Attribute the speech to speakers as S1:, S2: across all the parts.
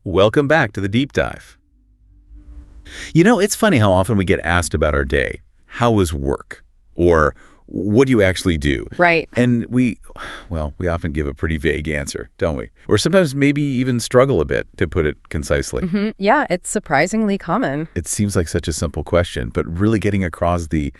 S1: Welcome back to the deep dive. You know, it's funny how often we get asked about our day. How was work? Or what do you actually do?
S2: Right.
S1: And we often give a pretty vague answer, don't we? Or sometimes maybe even struggle a bit, to put it concisely.
S2: Yeah, it's surprisingly common.
S1: It seems like such a simple question, but really getting across the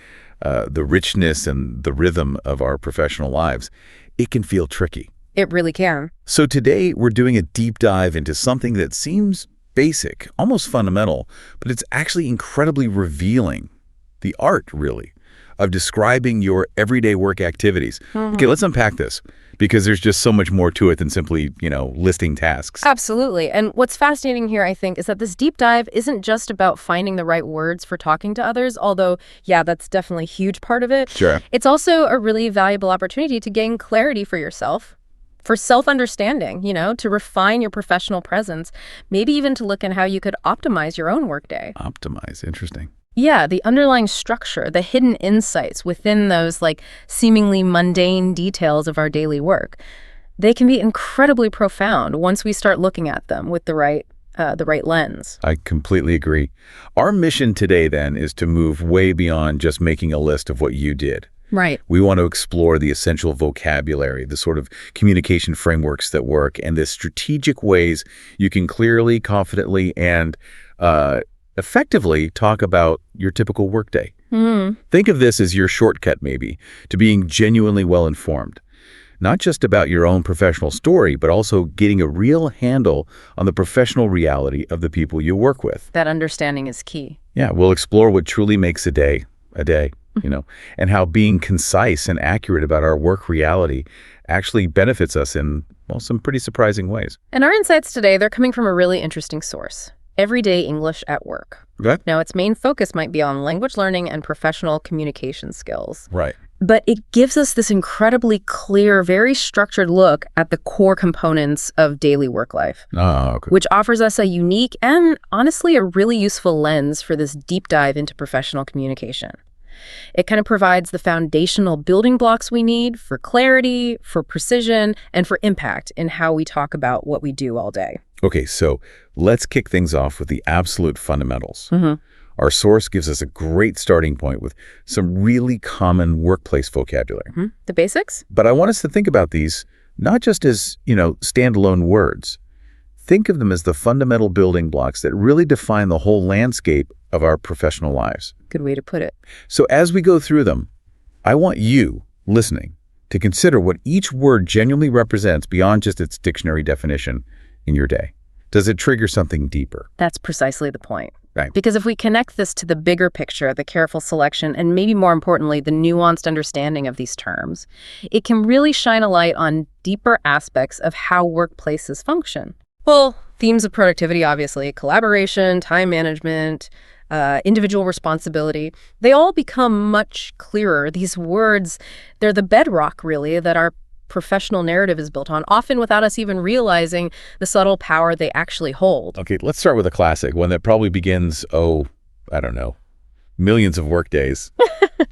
S1: richness and the rhythm of our professional lives, it can feel tricky.
S2: It really can.
S1: So today we're doing a deep dive into something that seems basic, almost fundamental, but it's actually incredibly revealing. The art, really, of describing your everyday work activities. Okay, let's unpack this, because there's just so much more to it than simply, listing tasks.
S2: Absolutely. And what's fascinating here, I think, is that this deep dive isn't just about finding the right words for talking to others, although, yeah, that's definitely a huge part of it.
S1: Sure.
S2: It's also a really valuable opportunity to gain clarity for yourself, for self-understanding, to refine your professional presence, maybe even to look at how you could optimize your own workday.
S1: Optimize, interesting.
S2: Yeah, the underlying structure, the hidden insights within those seemingly mundane details of our daily work, they can be incredibly profound once we start looking at them with the right lens.
S1: I completely agree. Our mission today, then, is to move way beyond just making a list of what you did.
S2: Right.
S1: We want to explore the essential vocabulary, the sort of communication frameworks that work, and the strategic ways you can clearly, confidently, and effectively talk about your typical workday. Think of this as your shortcut, maybe, to being genuinely well-informed. Not just about your own professional story, but also getting a real handle on the professional reality of the people you work with.
S2: That understanding is key.
S1: Yeah, we'll explore what truly makes a day, and how being concise and accurate about our work reality actually benefits us in, some pretty surprising ways.
S2: And our insights today, they're coming from a really interesting source. Everyday English at Work.
S1: Okay.
S2: Now, its main focus might be on language learning and professional communication skills.
S1: Right.
S2: But it gives us this incredibly clear, very structured look at the core components of daily work life,
S1: Okay.
S2: which offers us a unique and, honestly, a really useful lens for this deep dive into professional communication. It kind of provides the foundational building blocks we need for clarity, for precision, and for impact in how we talk about what we do all day.
S1: Okay, so let's kick things off with the absolute fundamentals. Our source gives us a great starting point with some really common workplace vocabulary.
S2: The basics?
S1: But I want us to think about these not just as, standalone words. Think of them as the fundamental building blocks that really define the whole landscape of our professional lives.
S2: Good way to put it.
S1: So as we go through them, I want you, listening, to consider what each word genuinely represents beyond just its dictionary definition in your day. Does it trigger something deeper?
S2: That's precisely the point.
S1: Right.
S2: Because if we connect this to the bigger picture, the careful selection, and maybe more importantly, the nuanced understanding of these terms, it can really shine a light on deeper aspects of how workplaces function. Well, themes of productivity, obviously, collaboration, time management, individual responsibility, they all become much clearer. These words, they're the bedrock, really, that our professional narrative is built on, often without us even realizing the subtle power they actually hold.
S1: Okay, let's start with a classic, one that probably begins, I don't know, millions of workdays.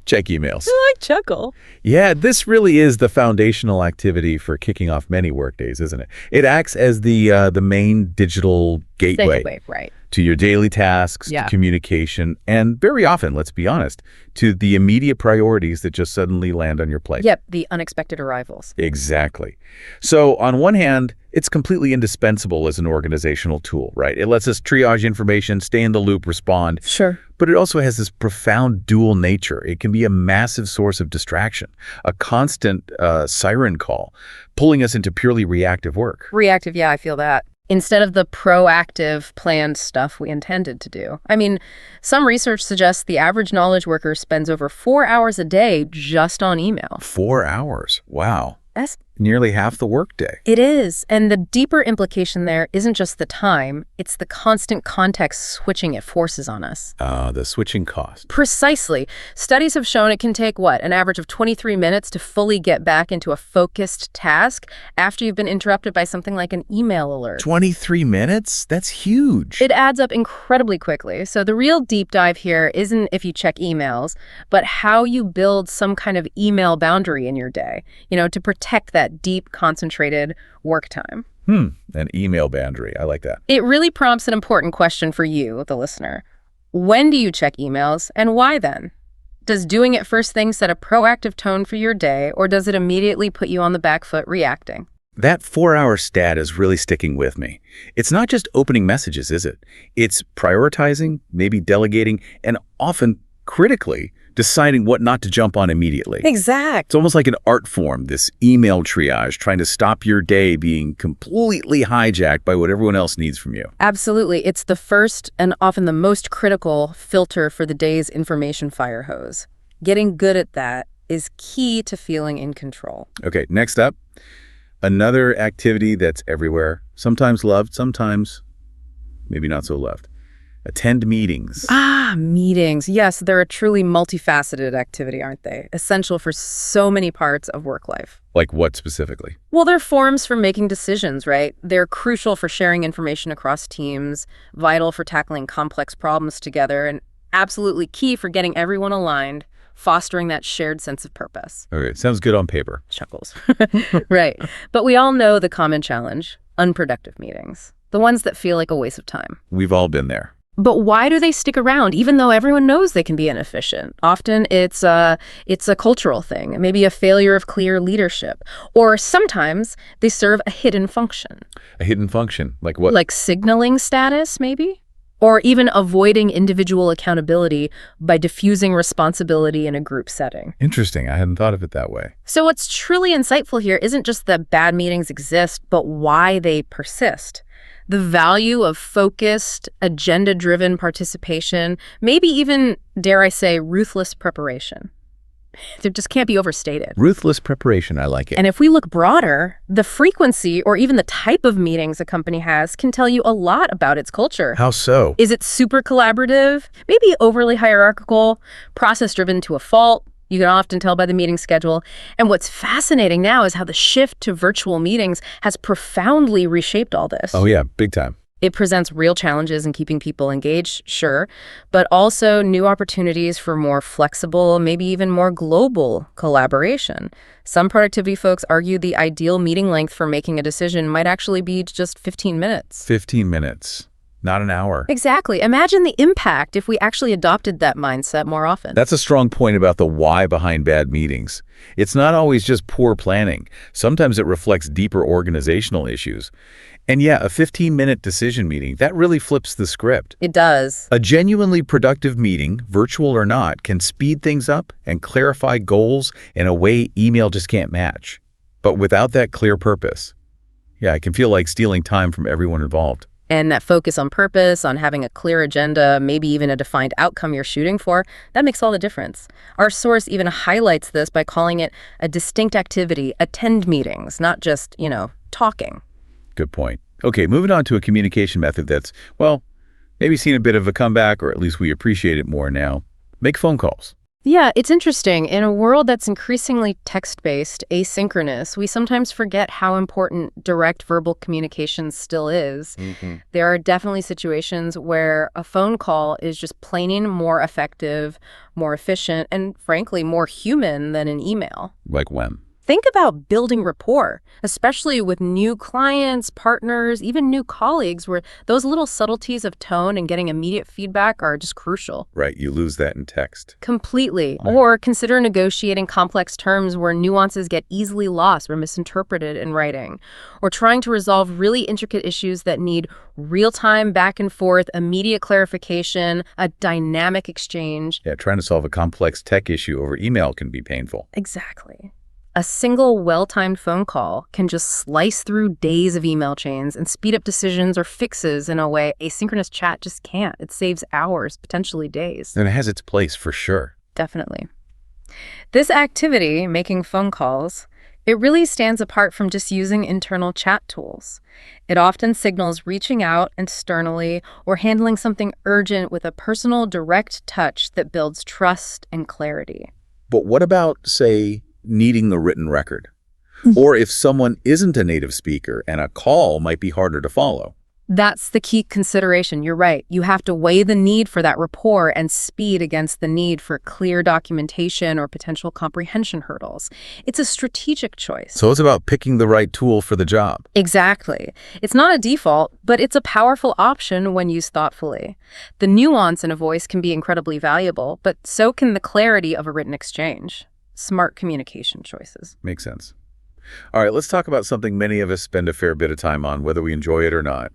S1: Check emails.
S2: I like chuckle.
S1: Yeah, this really is the foundational activity for kicking off many workdays, isn't it? It acts as the main digital gateway
S2: Right.
S1: to your daily tasks, to communication, and very often, let's be honest, to the immediate priorities that just suddenly land on your plate.
S2: Yep, the unexpected arrivals.
S1: Exactly. So on one hand, it's completely indispensable as an organizational tool, right? It lets us triage information, stay in the loop, respond.
S2: Sure.
S1: But it also has this profound dual nature. It can be a massive source of distraction, a constant siren call, pulling us into purely reactive work.
S2: Reactive, yeah, I feel that. Instead of the proactive, planned stuff we intended to do. I mean, some research suggests the average knowledge worker spends over 4 hours a day just on email.
S1: 4 hours? Wow.
S2: That's
S1: nearly half the workday.
S2: It is. And the deeper implication there isn't just the time, it's the constant context switching it forces on us.
S1: The switching cost.
S2: Precisely. Studies have shown it can take, an average of 23 minutes to fully get back into a focused task after you've been interrupted by something like an email alert.
S1: 23 minutes? That's huge.
S2: It adds up incredibly quickly. So the real deep dive here isn't if you check emails, but how you build some kind of email boundary in your day, to protect that deep, concentrated work time.
S1: An email boundary. I like that.
S2: It really prompts an important question for you, the listener. When do you check emails, and why then? Does doing it first thing set a proactive tone for your day, or does it immediately put you on the back foot reacting?
S1: That 4-hour stat is really sticking with me. It's not just opening messages, is it? It's prioritizing, maybe delegating, and often critically deciding what not to jump on immediately.
S2: Exact.
S1: It's almost like an art form, this email triage, trying to stop your day being completely hijacked by what everyone else needs from you.
S2: Absolutely. It's the first and often the most critical filter for the day's information fire hose. Getting good at that is key to feeling in control.
S1: Okay, next up, another activity that's everywhere, sometimes loved, sometimes maybe not so loved. Attend meetings.
S2: Meetings. Yes, they're a truly multifaceted activity, aren't they? Essential for so many parts of work life.
S1: Like what specifically?
S2: Well, they're forums for making decisions, right? They're crucial for sharing information across teams, vital for tackling complex problems together, and absolutely key for getting everyone aligned, fostering that shared sense of purpose.
S1: Okay, sounds good on paper.
S2: Chuckles. Right. But we all know the common challenge, unproductive meetings, the ones that feel like a waste of time.
S1: We've all been there.
S2: But why do they stick around, even though everyone knows they can be inefficient? Often it's a cultural thing, maybe a failure of clear leadership. Or sometimes they serve a hidden function.
S1: A hidden function? Like what?
S2: Like signaling status, maybe? Or even avoiding individual accountability by diffusing responsibility in a group setting.
S1: Interesting. I hadn't thought of it that way.
S2: So what's truly insightful here isn't just that bad meetings exist, but why they persist. The value of focused, agenda-driven participation, maybe even, dare I say, ruthless preparation. It just can't be overstated.
S1: Ruthless preparation, I like it.
S2: And if we look broader, the frequency or even the type of meetings a company has can tell you a lot about its culture.
S1: How so?
S2: Is it super collaborative? Maybe overly hierarchical, process-driven to a fault? You can often tell by the meeting schedule. And what's fascinating now is how the shift to virtual meetings has profoundly reshaped all this.
S1: Oh yeah, big time.
S2: It presents real challenges in keeping people engaged, sure, but also new opportunities for more flexible, maybe even more global collaboration. Some productivity folks argue the ideal meeting length for making a decision might actually be just 15 minutes.
S1: 15 minutes. Not an hour.
S2: Exactly. Imagine the impact if we actually adopted that mindset more often.
S1: That's a strong point about the why behind bad meetings. It's not always just poor planning. Sometimes it reflects deeper organizational issues. And yeah, a 15-minute decision meeting, that really flips the script.
S2: It does.
S1: A genuinely productive meeting, virtual or not, can speed things up and clarify goals in a way email just can't match. But without that clear purpose, yeah, it can feel like stealing time from everyone involved.
S2: And that focus on purpose, on having a clear agenda, maybe even a defined outcome you're shooting for, that makes all the difference. Our source even highlights this by calling it a distinct activity, attend meetings, not just, talking.
S1: Good point. Okay, moving on to a communication method that's, well, maybe seen a bit of a comeback, or at least we appreciate it more now. Make phone calls.
S2: Yeah, it's interesting. In a world that's increasingly text-based, asynchronous, we sometimes forget how important direct verbal communication still is. There are definitely situations where a phone call is just plain more effective, more efficient, and frankly, more human than an email.
S1: Like when?
S2: Think about building rapport, especially with new clients, partners, even new colleagues, where those little subtleties of tone and getting immediate feedback are just crucial.
S1: Right, you lose that in text.
S2: Completely. Or consider negotiating complex terms where nuances get easily lost or misinterpreted in writing. Or trying to resolve really intricate issues that need real-time back and forth, immediate clarification, a dynamic exchange.
S1: Yeah, trying to solve a complex tech issue over email can be painful.
S2: Exactly. A single well-timed phone call can just slice through days of email chains and speed up decisions or fixes in a way asynchronous chat just can't. It saves hours, potentially days.
S1: And it has its place for sure.
S2: Definitely. This activity, making phone calls, it really stands apart from just using internal chat tools. It often signals reaching out externally or handling something urgent with a personal, direct touch that builds trust and clarity.
S1: But what about, say, needing the written record? Or if someone isn't a native speaker and a call might be harder to follow?
S2: That's the key consideration. You're right. You have to weigh the need for that rapport and speed against the need for clear documentation or potential comprehension hurdles. It's a strategic choice.
S1: So it's about picking the right tool for the job.
S2: Exactly. It's not a default, but it's a powerful option when used thoughtfully. The nuance in a voice can be incredibly valuable, but so can the clarity of a written exchange. Smart communication choices.
S1: Makes sense. All right, let's talk about something many of us spend a fair bit of time on, whether we enjoy it or not.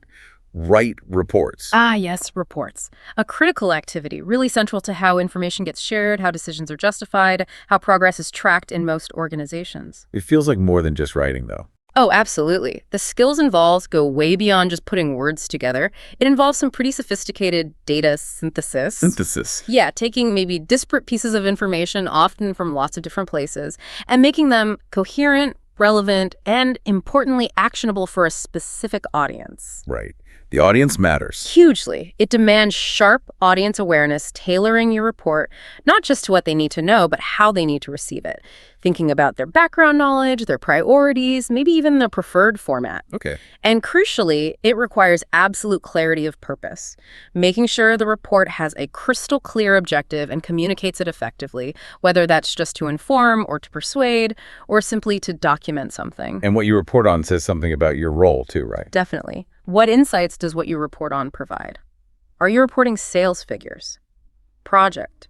S1: Write reports.
S2: Ah, yes, reports. A critical activity, really central to how information gets shared, how decisions are justified, how progress is tracked in most organizations.
S1: It feels like more than just writing, though.
S2: Oh, absolutely. The skills involved go way beyond just putting words together. It involves some pretty sophisticated data synthesis.
S1: Synthesis.
S2: Yeah, taking maybe disparate pieces of information, often from lots of different places, and making them coherent, relevant, and importantly, actionable for a specific audience.
S1: Right. The audience matters.
S2: Hugely. It demands sharp audience awareness, tailoring your report, not just to what they need to know, but how they need to receive it. Thinking about their background knowledge, their priorities, maybe even their preferred format.
S1: Okay.
S2: And crucially, it requires absolute clarity of purpose, making sure the report has a crystal clear objective and communicates it effectively, whether that's just to inform or to persuade or simply to document something.
S1: And what you report on says something about your role too, right?
S2: Definitely. What insights does what you report on provide? Are you reporting sales figures, project,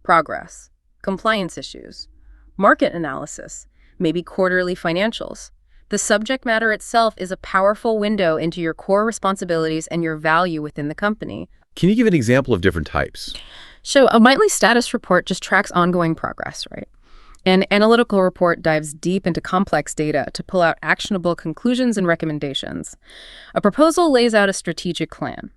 S2: progress, compliance issues, market analysis, maybe quarterly financials? The subject matter itself is a powerful window into your core responsibilities and your value within the company.
S1: Can you give an example of different types?
S2: So a monthly status report just tracks ongoing progress, right? An analytical report dives deep into complex data to pull out actionable conclusions and recommendations. A proposal lays out a strategic plan.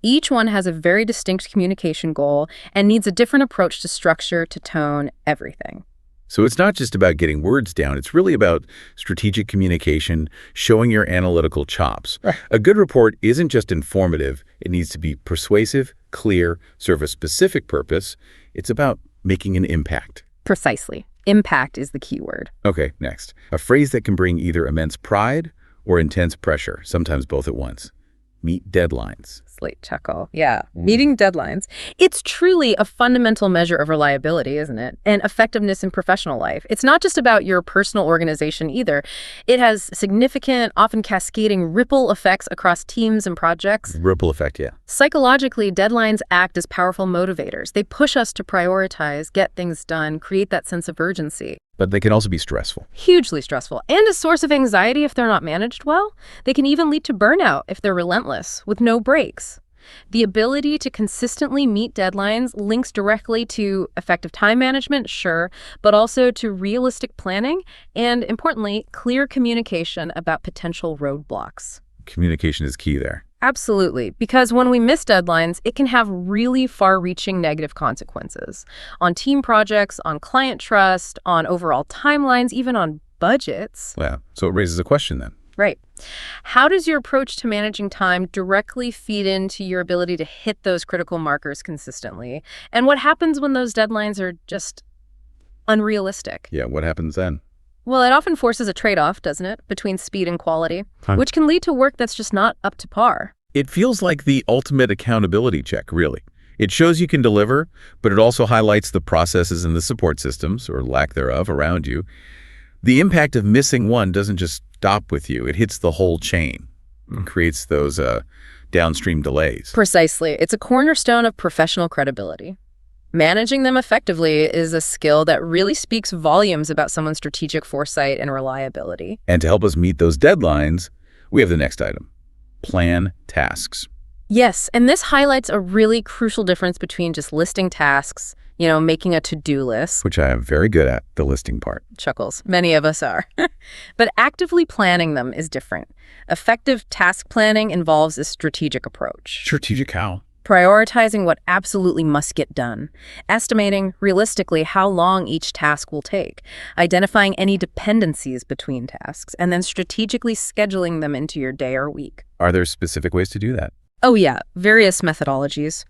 S2: Each one has a very distinct communication goal and needs a different approach to structure, to tone, everything.
S1: So it's not just about getting words down. It's really about strategic communication, showing your analytical chops.
S2: Right.
S1: A good report isn't just informative. It needs to be persuasive, clear, serve a specific purpose. It's about making an impact.
S2: Precisely. Impact is the key word.
S1: Okay, next. A phrase that can bring either immense pride or intense pressure, sometimes both at once. Meet deadlines.
S2: Slate chuckle. Yeah. Meeting deadlines. It's truly a fundamental measure of reliability, isn't it? And effectiveness in professional life. It's not just about your personal organization either. It has significant, often cascading ripple effects across teams and projects.
S1: Ripple effect, yeah.
S2: Psychologically, deadlines act as powerful motivators. They push us to prioritize, get things done, create that sense of urgency.
S1: But they can also be stressful.
S2: Hugely stressful, and a source of anxiety if they're not managed well. They can even lead to burnout if they're relentless, with no breaks. The ability to consistently meet deadlines links directly to effective time management, sure, but also to realistic planning and, importantly, clear communication about potential roadblocks.
S1: Communication is key there.
S2: Absolutely, because when we miss deadlines, it can have really far-reaching negative consequences on team projects, on client trust, on overall timelines, even on budgets.
S1: Yeah, so it raises a question then.
S2: Right. How does your approach to managing time directly feed into your ability to hit those critical markers consistently? And what happens when those deadlines are just unrealistic?
S1: Yeah, what happens then?
S2: Well, it often forces a trade-off, doesn't it, between speed and quality, which can lead to work that's just not up to par.
S1: It feels like the ultimate accountability check, really. It shows you can deliver, but it also highlights the processes and the support systems, or lack thereof, around you. The impact of missing one doesn't just stop with you. It hits the whole chain and creates those downstream delays.
S2: Precisely. It's a cornerstone of professional credibility. Managing them effectively is a skill that really speaks volumes about someone's strategic foresight and reliability.
S1: And to help us meet those deadlines, we have the next item: plan tasks.
S2: Yes, and this highlights a really crucial difference between just listing tasks, making a to-do list.
S1: Which I am very good at, the listing part.
S2: Chuckles. Many of us are. But actively planning them is different. Effective task planning involves a strategic approach.
S1: Strategic how?
S2: Prioritizing what absolutely must get done, estimating realistically how long each task will take, identifying any dependencies between tasks, and then strategically scheduling them into your day or week.
S1: Are there specific ways to do that?
S2: Oh yeah, various methodologies.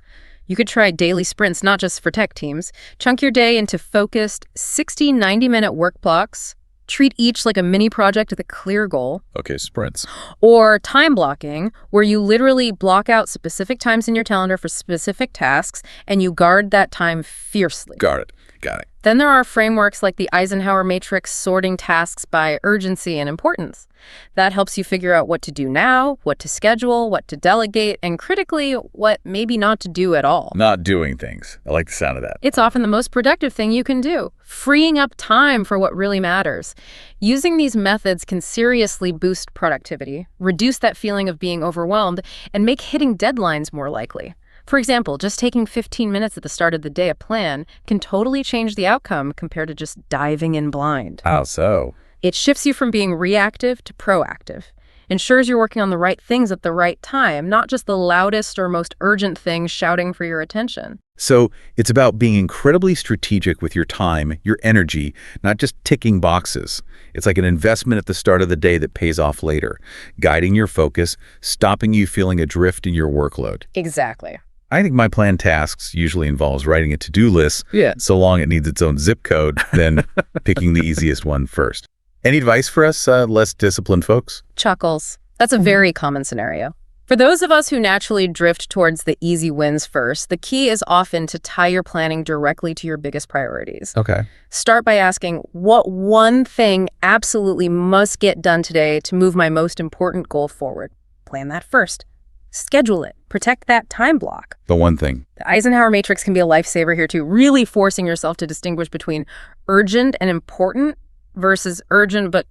S2: You could try daily sprints, not just for tech teams. Chunk your day into focused 60, 90-minute work blocks, Treat each like a mini project with a clear goal.
S1: Okay, sprints.
S2: Or time blocking, where you literally block out specific times in your calendar for specific tasks, and you guard that time fiercely.
S1: Got it. Got it.
S2: Then there are frameworks like the Eisenhower matrix sorting tasks by urgency and importance. That helps you figure out what to do now, what to schedule, what to delegate, and critically, what maybe not to do at all.
S1: Not doing things. I like the sound of that.
S2: It's often the most productive thing you can do, freeing up time for what really matters. Using these methods can seriously boost productivity, reduce that feeling of being overwhelmed, and make hitting deadlines more likely. For example, just taking 15 minutes at the start of the day to plan can totally change the outcome compared to just diving in blind.
S1: How so?
S2: It shifts you from being reactive to proactive. Ensures you're working on the right things at the right time, not just the loudest or most urgent thing shouting for your attention.
S1: So it's about being incredibly strategic with your time, your energy, not just ticking boxes. It's like an investment at the start of the day that pays off later, guiding your focus, stopping you feeling adrift in your workload.
S2: Exactly.
S1: I think my planned tasks usually involves writing a to-do list, so long it needs its own zip code, then picking the easiest one first. Any advice for us less disciplined folks?
S2: Chuckles. That's a very common scenario. For those of us who naturally drift towards the easy wins first, the key is often to tie your planning directly to your biggest priorities.
S1: Okay.
S2: Start by asking, what one thing absolutely must get done today to move my most important goal forward? Plan that first. Schedule it. Protect that time block.
S1: The one thing.
S2: The Eisenhower matrix can be a lifesaver here too, really forcing yourself to distinguish between urgent and important versus urgent but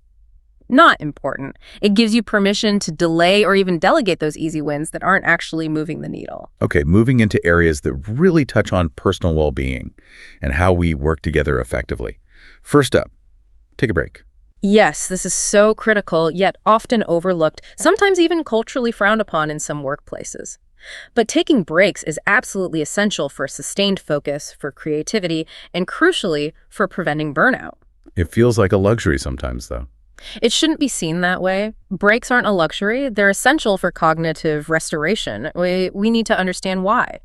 S2: not important. It gives you permission to delay or even delegate those easy wins that aren't actually moving the needle.
S1: Okay, moving into areas that really touch on personal well-being and how we work together effectively. First up, take a break.
S2: Yes, this is so critical, yet often overlooked, sometimes even culturally frowned upon in some workplaces. But taking breaks is absolutely essential for sustained focus, for creativity, and crucially, for preventing burnout.
S1: It feels like a luxury sometimes, though.
S2: It shouldn't be seen that way. Breaks aren't a luxury. They're essential for cognitive restoration. We need to understand why.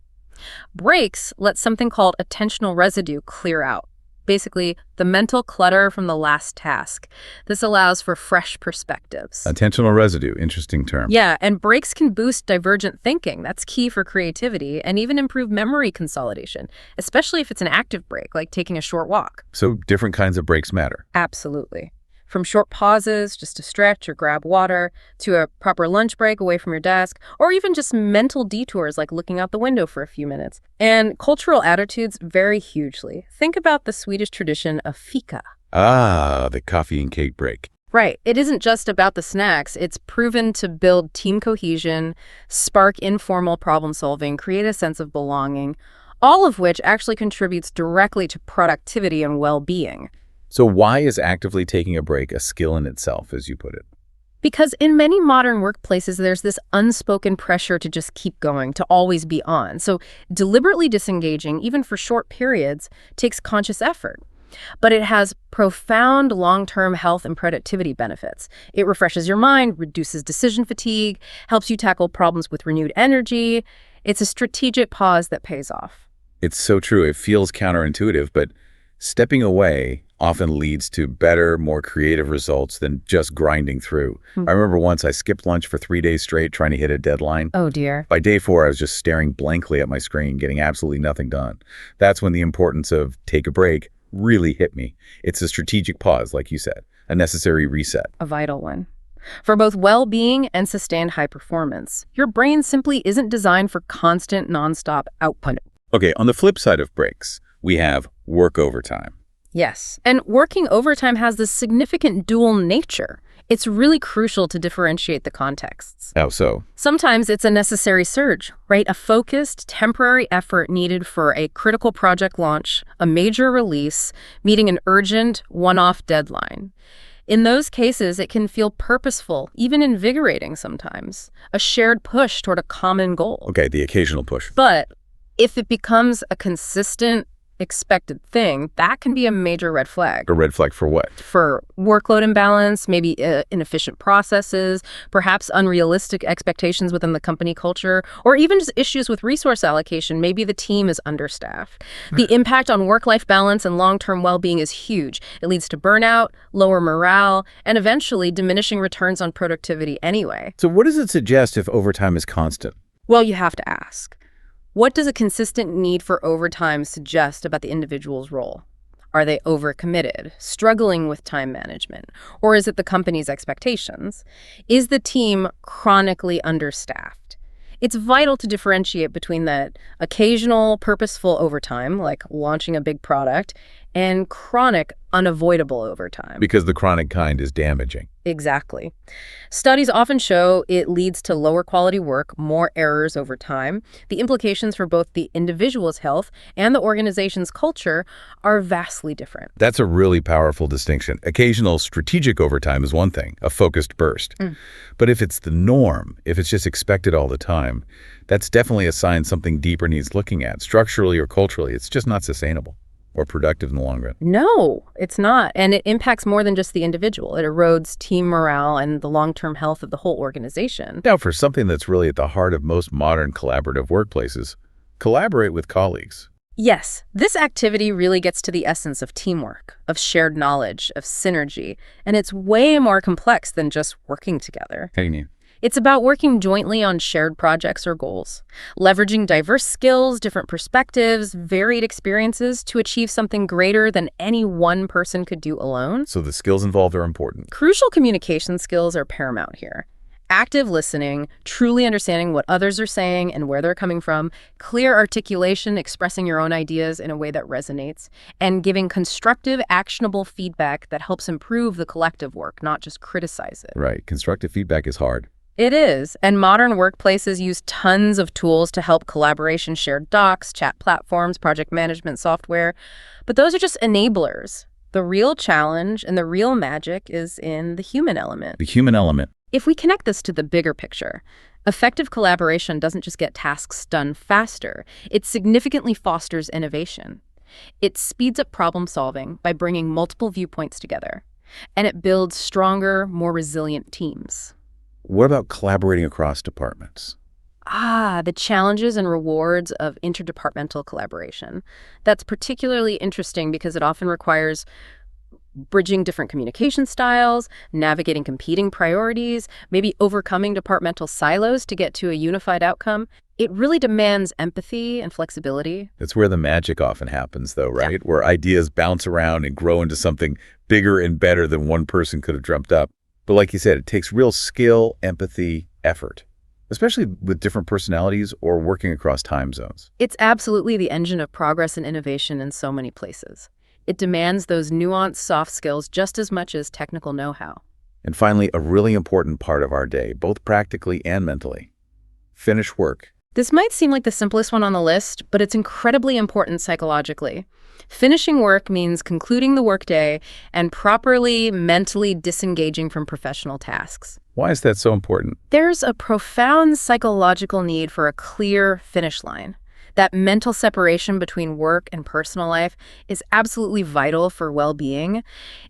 S2: Breaks let something called attentional residue clear out. Basically, the mental clutter from the last task. This allows for fresh perspectives.
S1: Attentional residue, interesting term.
S2: Yeah, and breaks can boost divergent thinking. That's key for creativity and even improve memory consolidation, especially if it's an active break, like taking a short walk.
S1: So different kinds of breaks matter.
S2: Absolutely. From short pauses, just to stretch or grab water, to a proper lunch break away from your desk, or even just mental detours like looking out the window for a few minutes. And cultural attitudes vary hugely. Think about the Swedish tradition of fika.
S1: Ah, the coffee and cake break.
S2: Right. It isn't just about the snacks. It's proven to build team cohesion, spark informal problem solving, create a sense of belonging, all of which actually contributes directly to productivity and well-being.
S1: So why is actively taking a break a skill in itself, as you put it?
S2: Because in many modern workplaces, there's this unspoken pressure to just keep going, to always be on. So deliberately disengaging, even for short periods, takes conscious effort. But it has profound long-term health and productivity benefits. It refreshes your mind, reduces decision fatigue, helps you tackle problems with renewed energy. It's a strategic pause that pays off.
S1: It's so true. It feels counterintuitive, but stepping away often leads to better, more creative results than just grinding through. I remember once I skipped lunch for 3 days straight trying to hit a deadline.
S2: Oh, dear.
S1: By day 4, I was just staring blankly at my screen, getting absolutely nothing done. That's when the importance of take a break really hit me. It's a strategic pause, like you said, a necessary reset.
S2: A vital one. For both well-being and sustained high performance, your brain simply isn't designed for constant, nonstop output.
S1: Okay, on the flip side of breaks, we have work overtime.
S2: Yes, and working overtime has this significant dual nature. It's really crucial to differentiate the contexts.
S1: How so?
S2: Sometimes it's a necessary surge, right? A focused, temporary effort needed for a critical project launch, a major release, meeting an urgent, one-off deadline. In those cases, it can feel purposeful, even invigorating sometimes, a shared push toward a common goal.
S1: Okay, the occasional push.
S2: But if it becomes a consistent, expected thing, that can be a major red flag.
S1: A red flag for what?
S2: For workload imbalance, maybe inefficient processes, perhaps unrealistic expectations within the company culture, or even just issues with resource allocation. Maybe the team is understaffed. The impact on work-life balance and long-term well-being is huge. It leads to burnout, lower morale, and eventually diminishing returns on productivity anyway.
S1: So what does it suggest if overtime is constant?
S2: Well, you have to ask. What does a consistent need for overtime suggest about the individual's role? Are they overcommitted, struggling with time management, or is it the company's expectations? Is the team chronically understaffed? It's vital to differentiate between that occasional, purposeful overtime, like launching a big product, and chronic, unavoidable overtime.
S1: Because the chronic kind is damaging.
S2: Exactly. Studies often show it leads to lower quality work, more errors over time. The implications for both the individual's health and the organization's culture are vastly different.
S1: That's a really powerful distinction. Occasional strategic overtime is one thing, a focused burst. But if it's the norm, if it's just expected all the time, that's definitely a sign something deeper needs looking at, structurally or culturally. It's just not sustainable or productive in the long run.
S2: No, it's not. And it impacts more than just the individual. It erodes team morale and the long-term health of the whole organization.
S1: Now, for something that's really at the heart of most modern collaborative workplaces, collaborate with colleagues.
S2: Yes, this activity really gets to the essence of teamwork, of shared knowledge, of synergy, and it's way more complex than just working together.
S1: How do you mean?
S2: It's about working jointly on shared projects or goals, leveraging diverse skills, different perspectives, varied experiences to achieve something greater than any one person could do alone.
S1: So the skills involved are important.
S2: Crucial communication skills are paramount here. Active listening, truly understanding what others are saying and where they're coming from, clear articulation, expressing your own ideas in a way that resonates, and giving constructive, actionable feedback that helps improve the collective work, not just criticize it.
S1: Right. Constructive feedback is hard.
S2: It is, and modern workplaces use tons of tools to help collaboration, shared docs, chat platforms, project management software, but those are just enablers. The real challenge and the real magic is in the human element.
S1: The human element.
S2: If we connect this to the bigger picture, effective collaboration doesn't just get tasks done faster, it significantly fosters innovation. It speeds up problem solving by bringing multiple viewpoints together, and it builds stronger, more resilient teams.
S1: What about collaborating across departments?
S2: The challenges and rewards of interdepartmental collaboration. That's particularly interesting because it often requires bridging different communication styles, navigating competing priorities, maybe overcoming departmental silos to get to a unified outcome. It really demands empathy and flexibility.
S1: That's where the magic often happens, though, right?
S2: Yeah.
S1: Where ideas bounce around and grow into something bigger and better than one person could have dreamt up. But like you said, it takes real skill, empathy, effort, especially with different personalities or working across time zones.
S2: It's absolutely the engine of progress and innovation in so many places. It demands those nuanced soft skills just as much as technical know-how.
S1: And finally, a really important part of our day, both practically and mentally. Finish work.
S2: This might seem like the simplest one on the list, but it's incredibly important psychologically. Finishing work means concluding the workday and properly mentally disengaging from professional tasks.
S1: Why is that so important?
S2: There's a profound psychological need for a clear finish line. That mental separation between work and personal life is absolutely vital for well-being.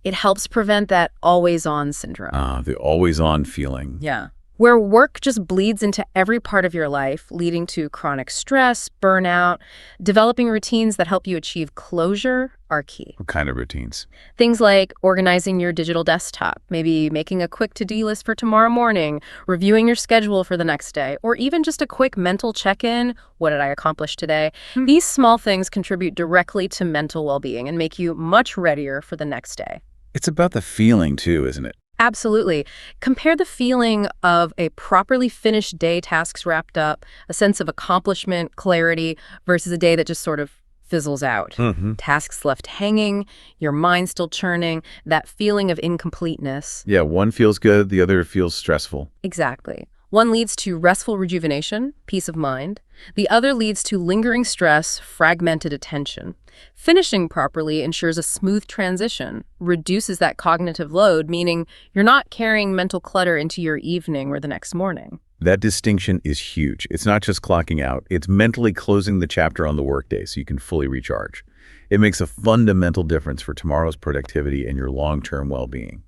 S2: It helps prevent that always-on syndrome.
S1: The always-on feeling.
S2: Yeah. Where work just bleeds into every part of your life, leading to chronic stress, burnout. Developing routines that help you achieve closure are key.
S1: What kind of routines?
S2: Things like organizing your digital desktop, maybe making a quick to-do list for tomorrow morning, reviewing your schedule for the next day, or even just a quick mental check-in. What did I accomplish today? These small things contribute directly to mental well-being and make you much readier for the next day.
S1: It's about the feeling, too, isn't it?
S2: Absolutely. Compare the feeling of a properly finished day, tasks wrapped up, a sense of accomplishment, clarity, versus a day that just sort of fizzles out. Tasks left hanging, your mind still churning, that feeling of incompleteness.
S1: Yeah, one feels good, the other feels stressful.
S2: Exactly. One leads to restful rejuvenation, peace of mind. The other leads to lingering stress, fragmented attention. Finishing properly ensures a smooth transition, reduces that cognitive load, meaning you're not carrying mental clutter into your evening or the next morning.
S1: That distinction is huge. It's not just clocking out. It's mentally closing the chapter on the workday so you can fully recharge. It makes a fundamental difference for tomorrow's productivity and your long-term well-being.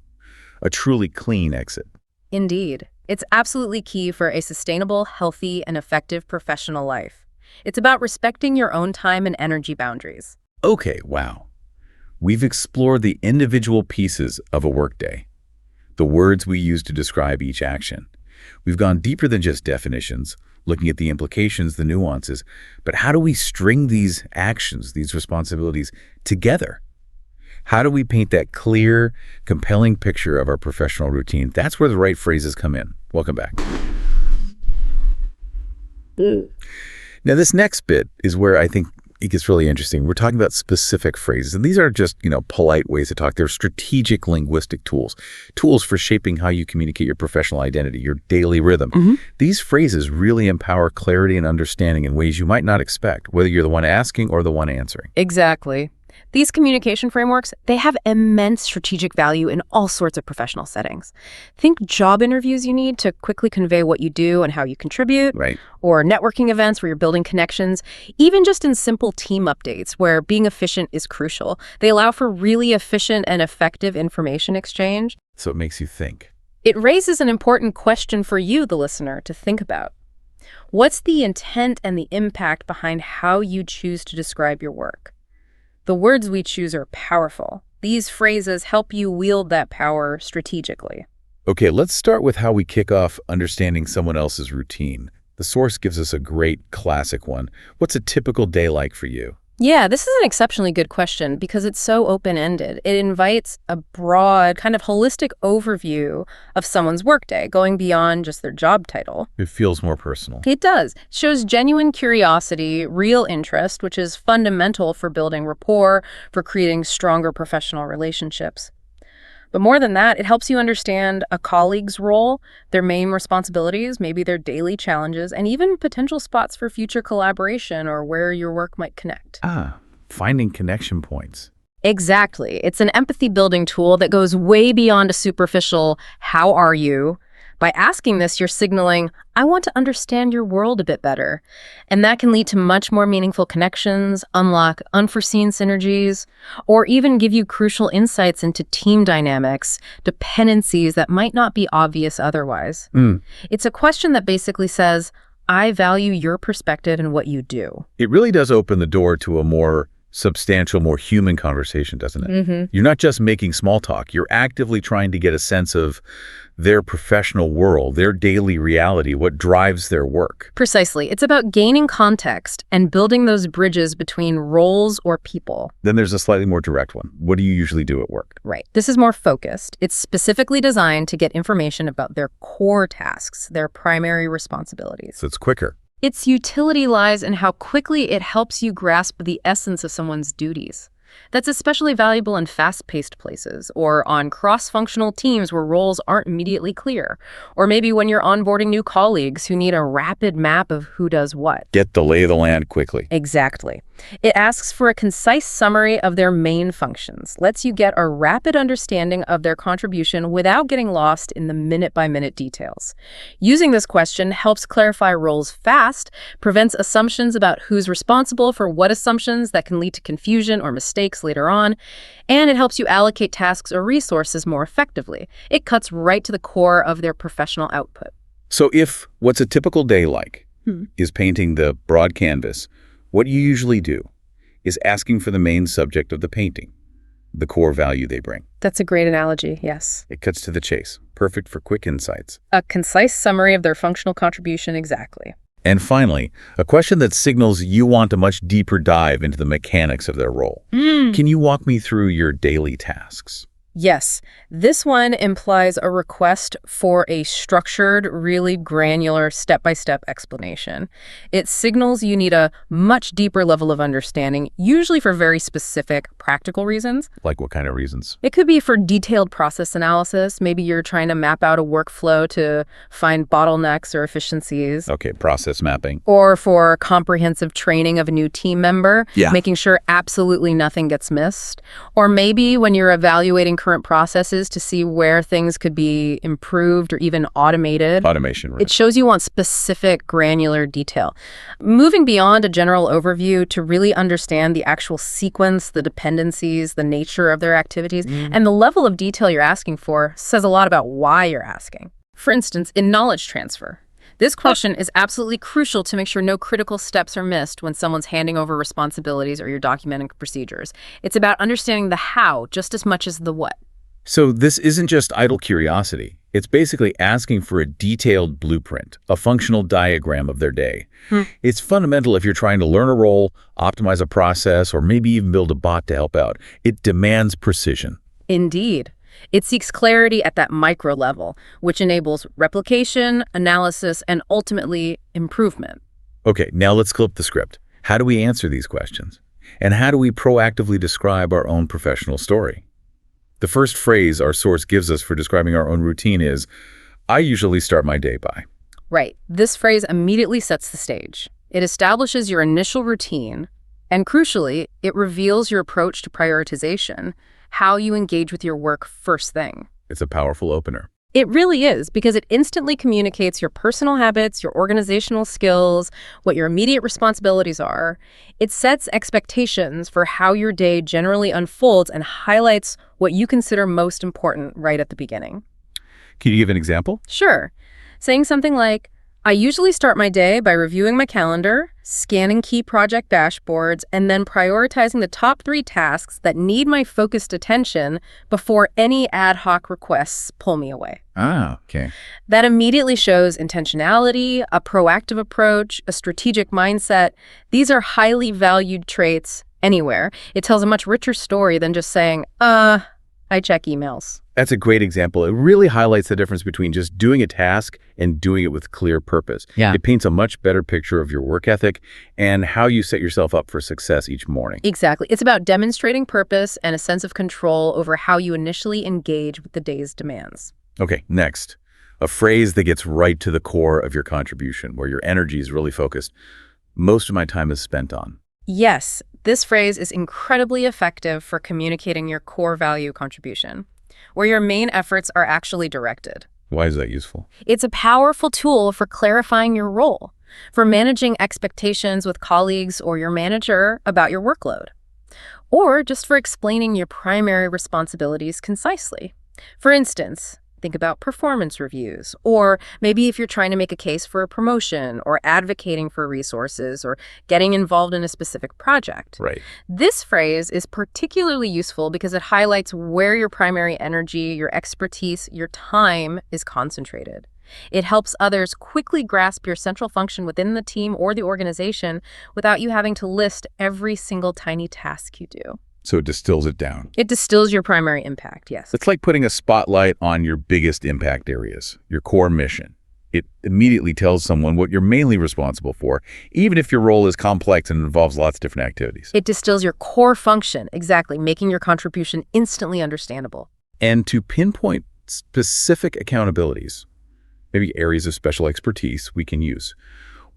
S1: A truly clean exit.
S2: Indeed. It's absolutely key for a sustainable, healthy, and effective professional life. It's about respecting your own time and energy boundaries.
S1: Okay, wow. We've explored the individual pieces of a workday, the words we use to describe each action. We've gone deeper than just definitions, looking at the implications, the nuances, but how do we string these actions, these responsibilities together? How do we paint that clear, compelling picture of our professional routine? That's where the right phrases come in. Welcome back. Now, this next bit is where I think it gets really interesting. We're talking about specific phrases, and these are just, polite ways to talk. They're strategic linguistic tools for shaping how you communicate your professional identity, your daily rhythm. These phrases really empower clarity and understanding in ways you might not expect, whether you're the one asking or the one answering.
S2: Exactly. These communication frameworks, they have immense strategic value in all sorts of professional settings. Think job interviews you need to quickly convey what you do and how you contribute,
S1: right?
S2: Or networking events where you're building connections, even just in simple team updates where being efficient is crucial. They allow for really efficient and effective information exchange.
S1: So it makes you think.
S2: It raises an important question for you, the listener, to think about. What's the intent and the impact behind how you choose to describe your work? The words we choose are powerful. These phrases help you wield that power strategically.
S1: Okay, let's start with how we kick off understanding someone else's routine. The source gives us a great classic one. What's a typical day like for you?
S2: Yeah, this is an exceptionally good question because it's so open-ended. It invites a broad, kind of holistic overview of someone's workday, going beyond just their job title.
S1: It feels more personal.
S2: It does. It shows genuine curiosity, real interest, which is fundamental for building rapport, for creating stronger professional relationships. But more than that, it helps you understand a colleague's role, their main responsibilities, maybe their daily challenges, and even potential spots for future collaboration or where your work might connect.
S1: Finding connection points.
S2: Exactly. It's an empathy-building tool that goes way beyond a superficial, "How are you?" By asking this, you're signaling, "I want to understand your world a bit better." And that can lead to much more meaningful connections, unlock unforeseen synergies, or even give you crucial insights into team dynamics, dependencies that might not be obvious otherwise. It's a question that basically says, "I value your perspective and what you do."
S1: It really does open the door to a more substantial, more human conversation, doesn't it? You're not just making small talk. You're actively trying to get a sense of their professional world, their daily reality, what drives their work.
S2: Precisely. It's about gaining context and building those bridges between roles or people.
S1: Then there's a slightly more direct one. What do you usually do at work?
S2: Right. This is more focused. It's specifically designed to get information about their core tasks, their primary responsibilities.
S1: So it's quicker.
S2: Its utility lies in how quickly it helps you grasp the essence of someone's duties. That's especially valuable in fast-paced places or on cross-functional teams where roles aren't immediately clear, or maybe when you're onboarding new colleagues who need a rapid map of who does what.
S1: Get the lay of the land quickly.
S2: Exactly. It asks for a concise summary of their main functions, lets you get a rapid understanding of their contribution without getting lost in the minute-by-minute details. Using this question helps clarify roles fast, prevents assumptions about who's responsible for what assumptions that can lead to confusion or mistakes later on, and it helps you allocate tasks or resources more effectively. It cuts right to the core of their professional output.
S1: So if what's a typical day like is painting the broad canvas, what you usually do is asking for the main subject of the painting, the core value they bring.
S2: That's a great analogy, yes.
S1: It cuts to the chase, perfect for quick insights.
S2: A concise summary of their functional contribution, exactly.
S1: And finally, a question that signals you want a much deeper dive into the mechanics of their role. Can you walk me through your daily tasks?
S2: Yes, this one implies a request for a structured, really granular step-by-step explanation. It signals you need a much deeper level of understanding, usually for very specific, practical reasons.
S1: Like what kind of reasons?
S2: It could be for detailed process analysis. Maybe you're trying to map out a workflow to find bottlenecks or efficiencies.
S1: Okay, process mapping.
S2: Or for comprehensive training of a new team member, making sure absolutely nothing gets missed. Or maybe when you're evaluating current processes to see where things could be improved or even automated.
S1: Automation, right.
S2: It shows you want specific granular detail. Moving beyond a general overview to really understand the actual sequence, the dependencies, the nature of their activities, and the level of detail you're asking for says a lot about why you're asking. For instance, in knowledge transfer, this question is absolutely crucial to make sure no critical steps are missed when someone's handing over responsibilities or you're documenting procedures. It's about understanding the how just as much as the what.
S1: So this isn't just idle curiosity. It's basically asking for a detailed blueprint, a functional diagram of their day. It's fundamental if you're trying to learn a role, optimize a process, or maybe even build a bot to help out. It demands precision.
S2: Indeed. It seeks clarity at that micro level, which enables replication, analysis, and ultimately improvement.
S1: Okay, now let's flip the script. How do we answer these questions? And how do we proactively describe our own professional story? The first phrase our source gives us for describing our own routine is, I usually start my day by.
S2: Right. This phrase immediately sets the stage. It establishes your initial routine, and crucially, it reveals your approach to prioritization, how you engage with your work first thing.
S1: It's a powerful opener.
S2: It really is, because it instantly communicates your personal habits, your organizational skills, what your immediate responsibilities are. It sets expectations for how your day generally unfolds and highlights what you consider most important right at the beginning.
S1: Can you give an example?
S2: Sure. Saying something like, I usually start my day by reviewing my calendar, scanning key project dashboards, and then prioritizing the top 3 tasks that need my focused attention before any ad hoc requests pull me away.
S1: Ah, okay.
S2: That immediately shows intentionality, a proactive approach, a strategic mindset. These are highly valued traits anywhere. It tells a much richer story than just saying, I check emails.
S1: That's a great example. It really highlights the difference between just doing a task and doing it with clear purpose.
S2: Yeah.
S1: It paints a much better picture of your work ethic and how you set yourself up for success each morning.
S2: Exactly. It's about demonstrating purpose and a sense of control over how you initially engage with the day's demands.
S1: Okay, next. A phrase that gets right to the core of your contribution, where your energy is really focused. Most of my time is spent on.
S2: Yes, this phrase is incredibly effective for communicating your core value contribution, where your main efforts are actually directed.
S1: Why is that useful?
S2: It's a powerful tool for clarifying your role, for managing expectations with colleagues or your manager about your workload, or just for explaining your primary responsibilities concisely. For instance, think about performance reviews, or maybe if you're trying to make a case for a promotion or advocating for resources or getting involved in a specific project.
S1: Right.
S2: This phrase is particularly useful because it highlights where your primary energy, your expertise, your time is concentrated. It helps others quickly grasp your central function within the team or the organization without you having to list every single tiny task you do.
S1: So it distills it down.
S2: It distills your primary impact, yes.
S1: It's like putting a spotlight on your biggest impact areas, your core mission. It immediately tells someone what you're mainly responsible for, even if your role is complex and involves lots of different activities.
S2: It distills your core function, exactly, making your contribution instantly understandable.
S1: And to pinpoint specific accountabilities, maybe areas of special expertise we can use.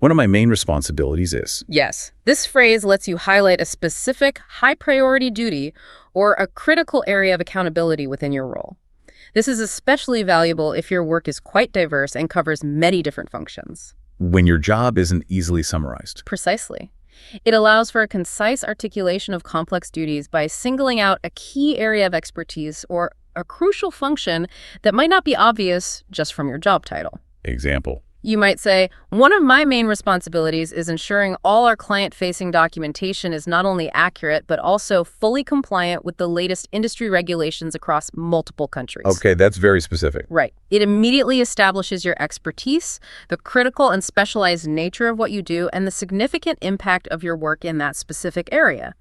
S1: One of my main responsibilities is...
S2: Yes. This phrase lets you highlight a specific high-priority duty or a critical area of accountability within your role. This is especially valuable if your work is quite diverse and covers many different functions.
S1: When your job isn't easily summarized.
S2: Precisely. It allows for a concise articulation of complex duties by singling out a key area of expertise or a crucial function that might not be obvious just from your job title.
S1: Example.
S2: You might say, one of my main responsibilities is ensuring all our client-facing documentation is not only accurate, but also fully compliant with the latest industry regulations across multiple countries.
S1: Okay, that's very specific.
S2: Right. It immediately establishes your expertise, the critical and specialized nature of what you do, and the significant impact of your work in that specific area.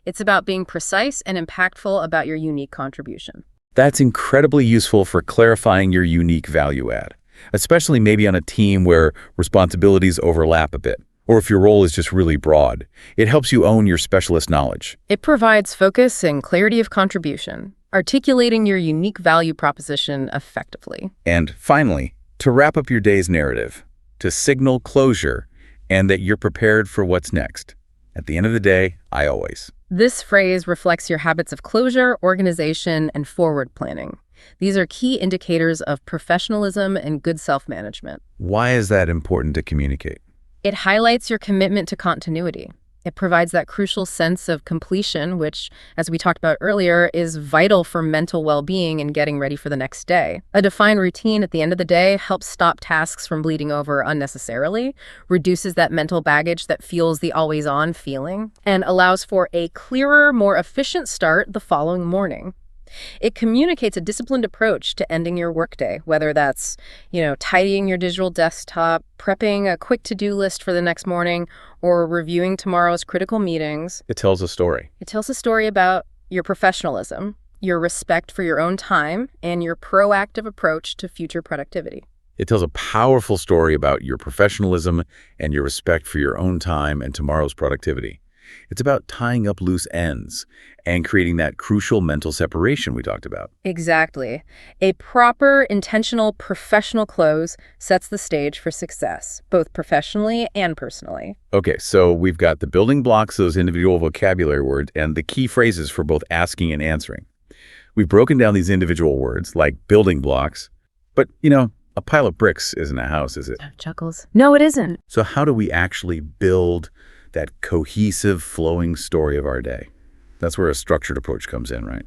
S2: It's about being precise and impactful about your unique contribution.
S1: That's incredibly useful for clarifying your unique value add, especially maybe on a team where responsibilities overlap a bit, or if your role is just really broad. It helps you own your specialist knowledge.
S2: It provides focus and clarity of contribution, articulating your unique value proposition effectively.
S1: And finally, to wrap up your day's narrative, to signal closure and that you're prepared for what's next. At the end of the day, I always
S2: This phrase reflects your habits of closure, organization, and forward planning. These are key indicators of professionalism and good self-management.
S1: Why is that important to communicate?
S2: It highlights your commitment to continuity. It provides that crucial sense of completion, which, as we talked about earlier, is vital for mental well-being and getting ready for the next day. A defined routine at the end of the day helps stop tasks from bleeding over unnecessarily, reduces that mental baggage that fuels the always-on feeling, and allows for a clearer, more efficient start the following morning. It communicates a disciplined approach to ending your workday, whether that's, tidying your digital desktop, prepping a quick to-do list for the next morning, or reviewing tomorrow's critical meetings.
S1: It tells a story.
S2: It tells a story about your professionalism, your respect for your own time, and your proactive approach to future productivity.
S1: It tells a powerful story about your professionalism and your respect for your own time and tomorrow's productivity. It's about tying up loose ends and creating that crucial mental separation we talked about.
S2: Exactly. A proper, intentional, professional close sets the stage for success, both professionally and personally.
S1: Okay, so we've got the building blocks, those individual vocabulary words, and the key phrases for both asking and answering. We've broken down these individual words like building blocks, but, a pile of bricks isn't a house, is it?
S2: Chuckles. No, it isn't.
S1: So how do we actually build that cohesive, flowing story of our day? That's where a structured approach comes in, right?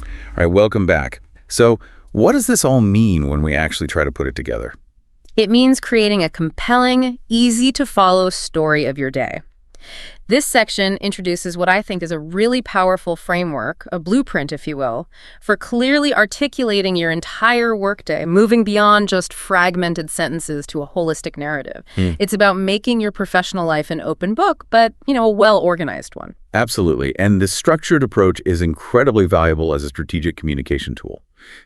S1: All right, welcome back. So what does this all mean when we actually try to put it together?
S2: It means creating a compelling, easy-to-follow story of your day. This section introduces what I think is a really powerful framework, a blueprint, if you will, for clearly articulating your entire workday, moving beyond just fragmented sentences to a holistic narrative. It's about making your professional life an open book, but, a well-organized one.
S1: Absolutely. And this structured approach is incredibly valuable as a strategic communication tool.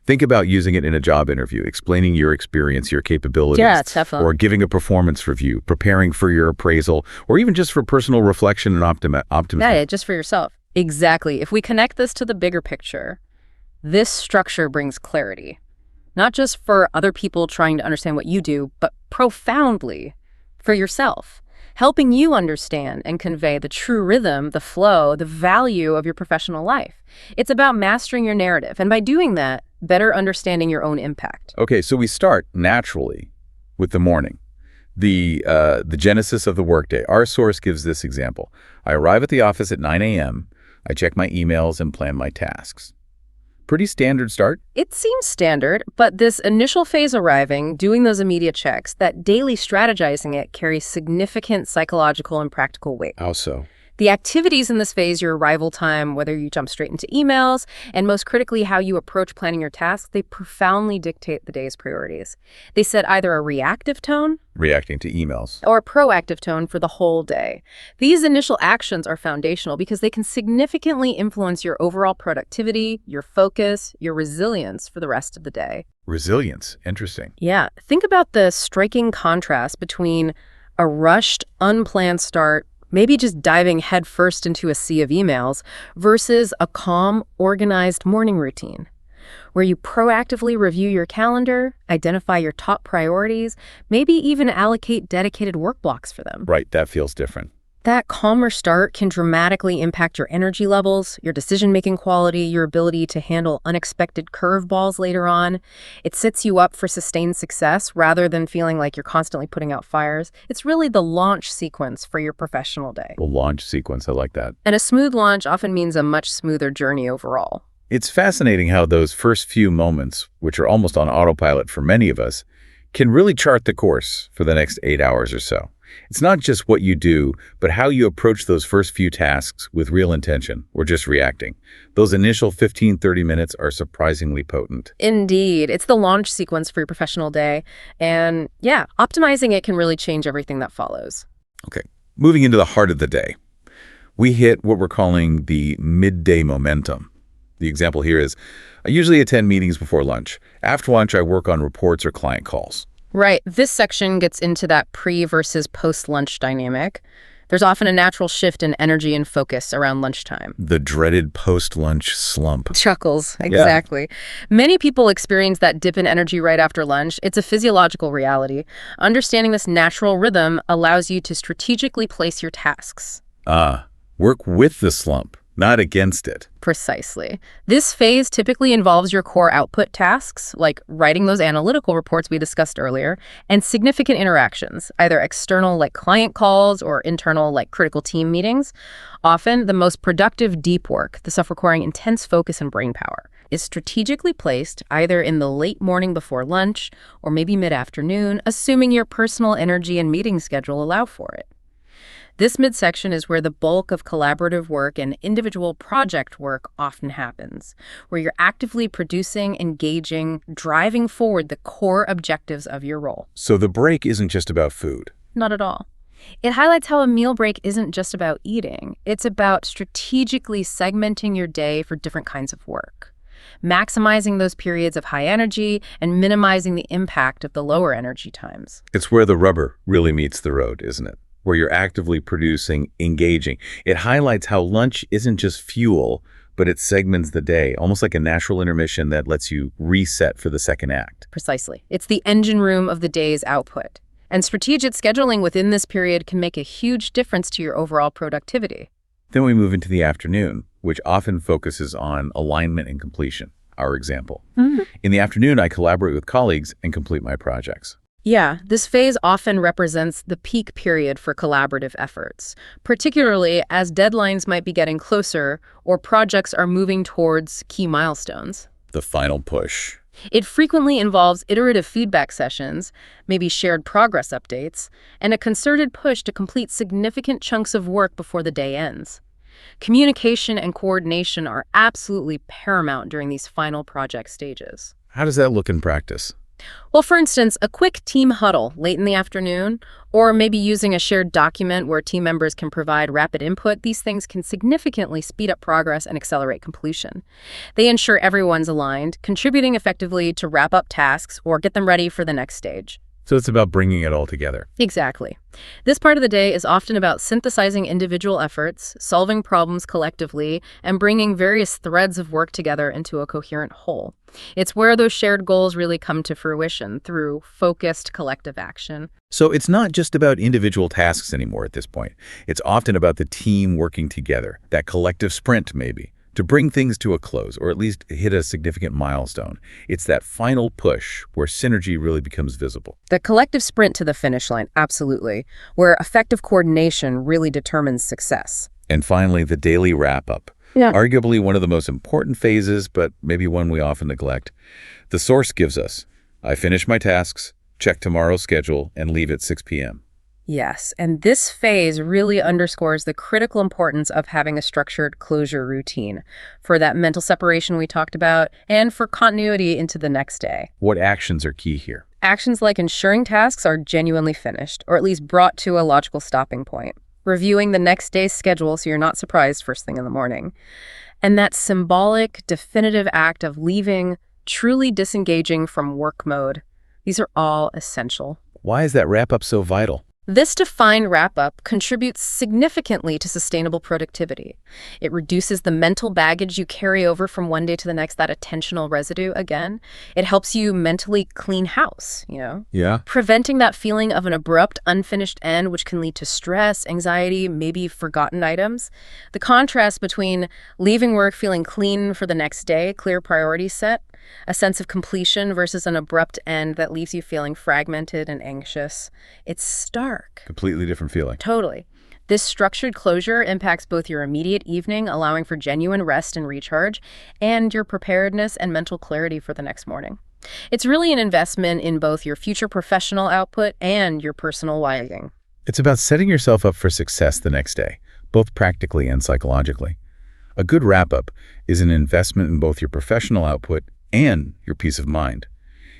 S1: Think about using it in a job interview, explaining your experience, your capabilities,
S2: definitely.
S1: Or giving a performance review, preparing for your appraisal, or even just for personal reflection and optimism.
S2: Yeah, just for yourself. Exactly. If we connect this to the bigger picture, this structure brings clarity, not just for other people trying to understand what you do, but profoundly for yourself, helping you understand and convey the true rhythm, the flow, the value of your professional life. It's about mastering your narrative, and by doing that, better understanding your own impact.
S1: Okay, so we start naturally with the morning, the genesis of the workday. Our source gives this example. I arrive at the office at 9 a.m., I check my emails and plan my tasks. Pretty standard start.
S2: It seems standard, but this initial phase arriving, doing those immediate checks, that daily strategizing it carries significant psychological and practical weight.
S1: How so?
S2: The activities in this phase, your arrival time, whether you jump straight into emails, and most critically, how you approach planning your tasks, they profoundly dictate the day's priorities. They set either a reactive tone,
S1: reacting to emails,
S2: or a proactive tone for the whole day. These initial actions are foundational because they can significantly influence your overall productivity, your focus, your resilience for the rest of the day.
S1: Resilience, interesting.
S2: Yeah, think about the striking contrast between a rushed, unplanned start, maybe just diving headfirst into a sea of emails, versus a calm, organized morning routine, where you proactively review your calendar, identify your top priorities, maybe even allocate dedicated work blocks for them.
S1: Right, that feels different.
S2: That calmer start can dramatically impact your energy levels, your decision-making quality, your ability to handle unexpected curveballs later on. It sets you up for sustained success rather than feeling like you're constantly putting out fires. It's really the launch sequence for your professional day.
S1: The launch sequence, I like that.
S2: And a smooth launch often means a much smoother journey overall.
S1: It's fascinating how those first few moments, which are almost on autopilot for many of us, can really chart the course for the next 8 hours or so. It's not just what you do, but how you approach those first few tasks with real intention or just reacting. Those initial 15-30 minutes are surprisingly potent.
S2: Indeed. It's the launch sequence for your professional day. And yeah, optimizing it can really change everything that follows.
S1: Okay, moving into the heart of the day. We hit what we're calling the midday momentum. The example here is, I usually attend meetings before lunch. After lunch, I work on reports or client calls.
S2: Right. This section gets into that pre versus post-lunch dynamic. There's often a natural shift in energy and focus around lunchtime.
S1: The dreaded post-lunch slump.
S2: Chuckles, exactly. Yeah. Many people experience that dip in energy right after lunch. It's a physiological reality. Understanding this natural rhythm allows you to strategically place your tasks.
S1: Work with the slump, not against it.
S2: Precisely. This phase typically involves your core output tasks, like writing those analytical reports we discussed earlier, and significant interactions, either external like client calls or internal like critical team meetings. Often, the most productive deep work, the stuff requiring intense focus and brain power, is strategically placed either in the late morning before lunch or maybe mid-afternoon, assuming your personal energy and meeting schedule allow for it. This midsection is where the bulk of collaborative work and individual project work often happens, where you're actively producing, engaging, driving forward the core objectives of your role.
S1: So the break isn't just about food.
S2: Not at all. It highlights how a meal break isn't just about eating. It's about strategically segmenting your day for different kinds of work, maximizing those periods of high energy and minimizing the impact of the lower energy times.
S1: It's where the rubber really meets the road, isn't it? Where you're actively producing, engaging. It highlights how lunch isn't just fuel, but it segments the day, almost like a natural intermission that lets you reset for the second act.
S2: Precisely. It's the engine room of the day's output. And strategic scheduling within this period can make a huge difference to your overall productivity.
S1: Then we move into the afternoon, which often focuses on alignment and completion, our example. In the afternoon, I collaborate with colleagues and complete my projects.
S2: Yeah, this phase often represents the peak period for collaborative efforts, particularly as deadlines might be getting closer or projects are moving towards key milestones.
S1: The final push.
S2: It frequently involves iterative feedback sessions, maybe shared progress updates, and a concerted push to complete significant chunks of work before the day ends. Communication and coordination are absolutely paramount during these final project stages.
S1: How does that look in practice?
S2: Well, for instance, a quick team huddle late in the afternoon, or maybe using a shared document where team members can provide rapid input, these things can significantly speed up progress and accelerate completion. They ensure everyone's aligned, contributing effectively to wrap up tasks or get them ready for the next stage.
S1: So it's about bringing it all together.
S2: Exactly. This part of the day is often about synthesizing individual efforts, solving problems collectively, and bringing various threads of work together into a coherent whole. It's where those shared goals really come to fruition through focused collective action.
S1: So it's not just about individual tasks anymore at this point. It's often about the team working together, that collective sprint maybe, to bring things to a close or at least hit a significant milestone. It's that final push where synergy really becomes visible.
S2: The collective sprint to the finish line, absolutely, where effective coordination really determines success.
S1: And finally, the daily wrap-up.
S2: Yeah.
S1: Arguably one of the most important phases, but maybe one we often neglect. The source gives us, I finish my tasks, check tomorrow's schedule, and leave at 6 p.m.
S2: Yes, and this phase really underscores the critical importance of having a structured closure routine for that mental separation we talked about and for continuity into the next day.
S1: What actions are key here?
S2: Actions like ensuring tasks are genuinely finished, or at least brought to a logical stopping point. Reviewing the next day's schedule so you're not surprised first thing in the morning. And that symbolic, definitive act of leaving, truly disengaging from work mode. These are all essential.
S1: Why is that wrap-up so vital?
S2: This defined wrap-up contributes significantly to sustainable productivity. It reduces the mental baggage you carry over from one day to the next, that attentional residue again. It helps you mentally clean house,
S1: Yeah.
S2: preventing that feeling of an abrupt, unfinished end, which can lead to stress, anxiety, maybe forgotten items. The contrast between leaving work feeling clean for the next day, clear priorities set, a sense of completion versus an abrupt end that leaves you feeling fragmented and anxious. It's stark.
S1: Completely different feeling.
S2: Totally. This structured closure impacts both your immediate evening, allowing for genuine rest and recharge, and your preparedness and mental clarity for the next morning. It's really an investment in both your future professional output and your personal well-being.
S1: It's about setting yourself up for success the next day, both practically and psychologically. A good wrap-up is an investment in both your professional output and your peace of mind.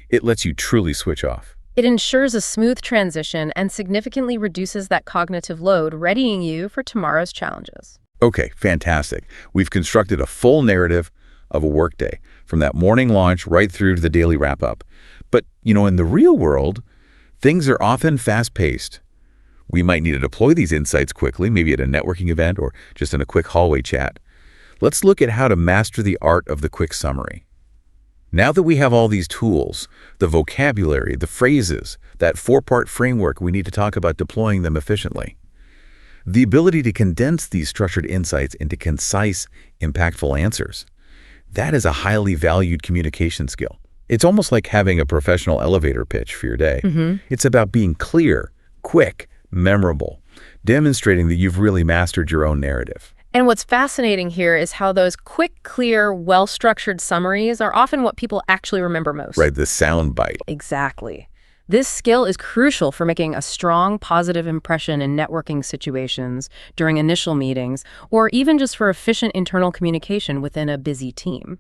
S1: It lets you truly switch off.
S2: It ensures a smooth transition and significantly reduces that cognitive load, readying you for tomorrow's challenges.
S1: Okay, fantastic. We've constructed a full narrative of a workday, from that morning launch right through to the daily wrap-up. But, in the real world, things are often fast-paced. We might need to deploy these insights quickly, maybe at a networking event or just in a quick hallway chat. Let's look at how to master the art of the quick summary. Now that we have all these tools, the vocabulary, the phrases, that four-part framework, we need to talk about deploying them efficiently. The ability to condense these structured insights into concise, impactful answers. That is a highly valued communication skill. It's almost like having a professional elevator pitch for your day. It's about being clear, quick, memorable, demonstrating that you've really mastered your own narrative.
S2: And what's fascinating here is how those quick, clear, well-structured summaries are often what people actually remember most.
S1: Right, the sound bite.
S2: Exactly. This skill is crucial for making a strong, positive impression in networking situations, during initial meetings, or even just for efficient internal communication within a busy team.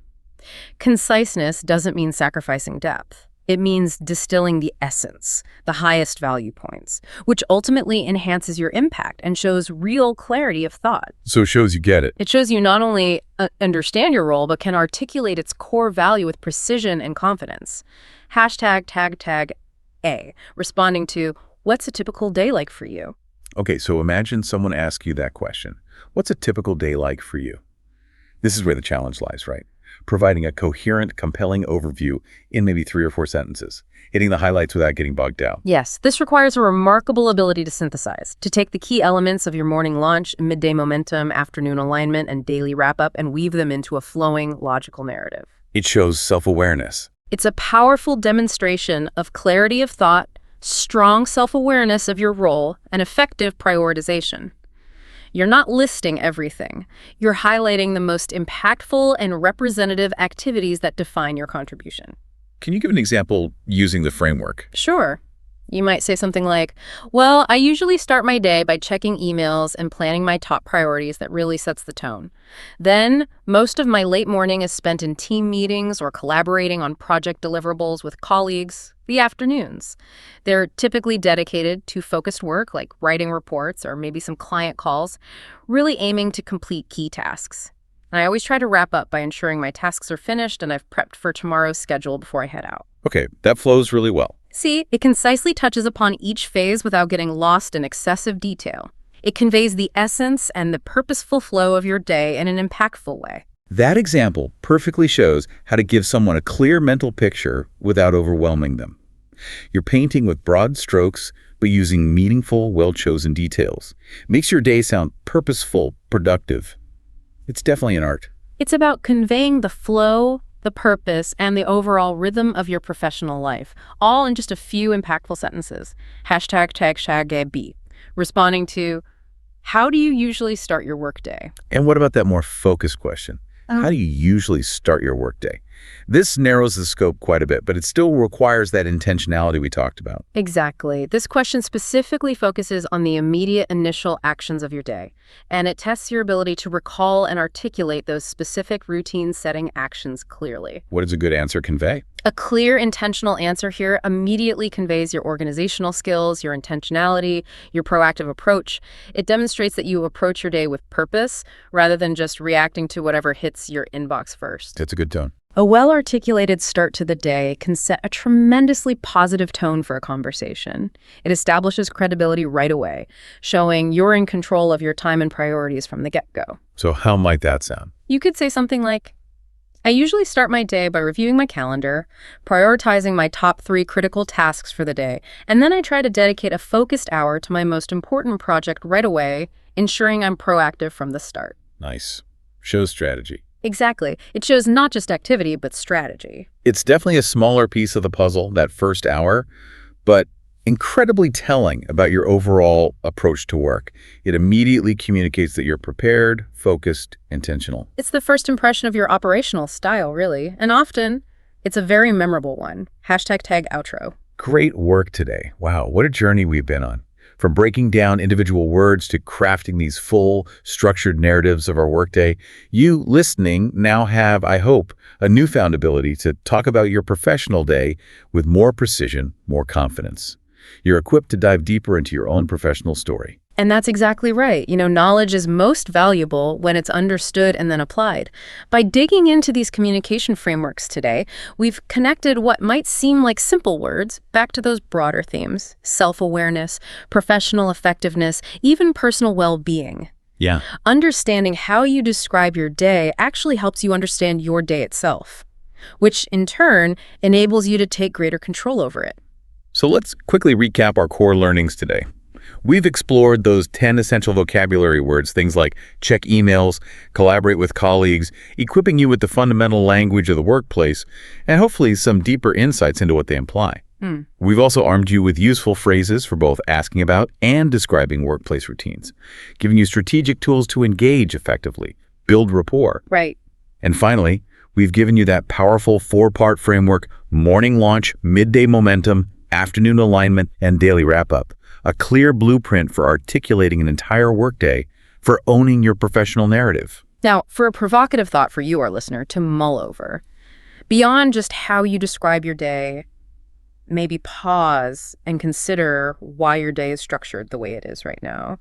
S2: Conciseness doesn't mean sacrificing depth. It means distilling the essence, the highest value points, which ultimately enhances your impact and shows real clarity of thought.
S1: So it shows you get it.
S2: It shows you not only understand your role, but can articulate its core value with precision and confidence. #tag, responding to, what's a typical day like for you?
S1: Okay, so imagine someone asks you that question. What's a typical day like for you? This is where the challenge lies, right? Providing a coherent, compelling overview in maybe 3 or 4 sentences, hitting the highlights without getting bogged down.
S2: Yes, this requires a remarkable ability to synthesize, to take the key elements of your morning launch, midday momentum, afternoon alignment, and daily wrap-up and weave them into a flowing, logical narrative.
S1: It shows self-awareness.
S2: It's a powerful demonstration of clarity of thought, strong self-awareness of your role, and effective prioritization. You're not listing everything. You're highlighting the most impactful and representative activities that define your contribution.
S1: Can you give an example using the framework?
S2: Sure. You might say something like, well, I usually start my day by checking emails and planning my top priorities that really sets the tone. Then, most of my late morning is spent in team meetings or collaborating on project deliverables with colleagues. The afternoons. They're typically dedicated to focused work like writing reports or maybe some client calls, really aiming to complete key tasks. And I always try to wrap up by ensuring my tasks are finished and I've prepped for tomorrow's schedule before I head out.
S1: Okay, that flows really well.
S2: See, it concisely touches upon each phase without getting lost in excessive detail. It conveys the essence and the purposeful flow of your day in an impactful way.
S1: That example perfectly shows how to give someone a clear mental picture without overwhelming them. You're painting with broad strokes, but using meaningful, well-chosen details. Makes your day sound purposeful, productive. It's definitely an art.
S2: It's about conveying the flow, the purpose, and the overall rhythm of your professional life, all in just a few impactful sentences. #tag, responding to, how do you usually start your workday?
S1: And what about that more focused question? How do you usually start your workday? This narrows the scope quite a bit, but it still requires that intentionality we talked about.
S2: Exactly. This question specifically focuses on the immediate initial actions of your day, and it tests your ability to recall and articulate those specific routine-setting actions clearly.
S1: What does a good answer convey?
S2: A clear, intentional answer here immediately conveys your organizational skills, your intentionality, your proactive approach. It demonstrates that you approach your day with purpose rather than just reacting to whatever hits your inbox first.
S1: That's a good tone.
S2: A well-articulated start to the day can set a tremendously positive tone for a conversation. It establishes credibility right away, showing you're in control of your time and priorities from the get-go.
S1: So how might that sound?
S2: You could say something like, I usually start my day by reviewing my calendar, prioritizing my top 3 critical tasks for the day, and then I try to dedicate a focused hour to my most important project right away, ensuring I'm proactive from the start.
S1: Nice. Shows strategy.
S2: Exactly. It shows not just activity, but strategy.
S1: It's definitely a smaller piece of the puzzle, that first hour, but incredibly telling about your overall approach to work. It immediately communicates that you're prepared, focused, intentional.
S2: It's the first impression of your operational style, really, and often it's a very memorable one. #tag outro.
S1: Great work today. Wow, what a journey we've been on. From breaking down individual words to crafting these full, structured narratives of our workday, you listening now have, I hope, a newfound ability to talk about your professional day with more precision, more confidence. You're equipped to dive deeper into your own professional story.
S2: And that's exactly right. Knowledge is most valuable when it's understood and then applied. By digging into these communication frameworks today, we've connected what might seem like simple words back to those broader themes: self-awareness, professional effectiveness, even personal well-being.
S1: Yeah.
S2: Understanding how you describe your day actually helps you understand your day itself, which in turn enables you to take greater control over it.
S1: So let's quickly recap our core learnings today. We've explored those 10 essential vocabulary words, things like check emails, collaborate with colleagues, equipping you with the fundamental language of the workplace, and hopefully some deeper insights into what they imply. We've also armed you with useful phrases for both asking about and describing workplace routines, giving you strategic tools to engage effectively, build rapport.
S2: Right.
S1: And finally, we've given you that powerful 4-part framework: morning launch, midday momentum, afternoon alignment, and daily wrap-up. A clear blueprint for articulating an entire workday, for owning your professional narrative.
S2: Now, for a provocative thought for you, our listener, to mull over, beyond just how you describe your day, maybe pause and consider why your day is structured the way it is right now.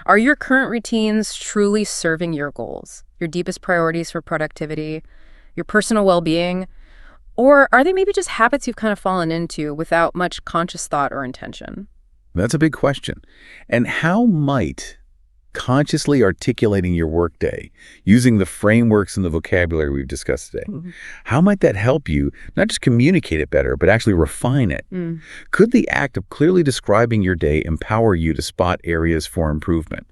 S2: Are your current routines truly serving your goals, your deepest priorities for productivity, your personal well-being? Or are they maybe just habits you've kind of fallen into without much conscious thought or intention?
S1: That's a big question. And how might consciously articulating your workday, using the frameworks and the vocabulary we've discussed today, how might that help you not just communicate it better, but actually refine it? Could the act of clearly describing your day empower you to spot areas for improvement?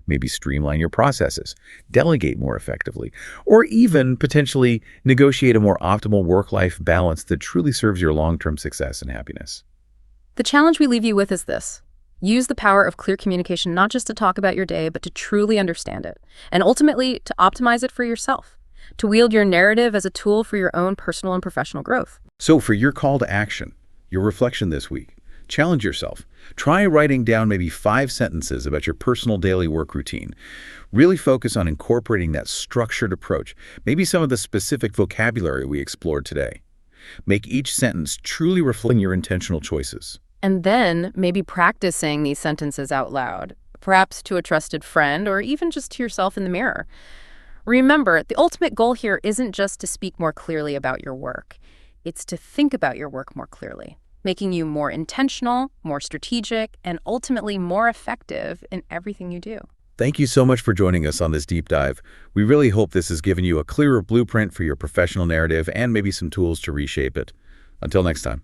S1: Maybe streamline your processes, delegate more effectively, or even potentially negotiate a more optimal work-life balance that truly serves your long-term success and happiness.
S2: The challenge we leave you with is this. Use the power of clear communication not just to talk about your day, but to truly understand it, and ultimately to optimize it for yourself, to wield your narrative as a tool for your own personal and professional growth.
S1: So for your call to action, your reflection this week, challenge yourself. Try writing down maybe 5 sentences about your personal daily work routine. Really focus on incorporating that structured approach, maybe some of the specific vocabulary we explored today. Make each sentence truly reflecting your intentional choices.
S2: And then maybe practice saying these sentences out loud, perhaps to a trusted friend or even just to yourself in the mirror. Remember, the ultimate goal here isn't just to speak more clearly about your work. It's to think about your work more clearly, making you more intentional, more strategic, and ultimately more effective in everything you do.
S1: Thank you so much for joining us on this deep dive. We really hope this has given you a clearer blueprint for your professional narrative and maybe some tools to reshape it. Until next time.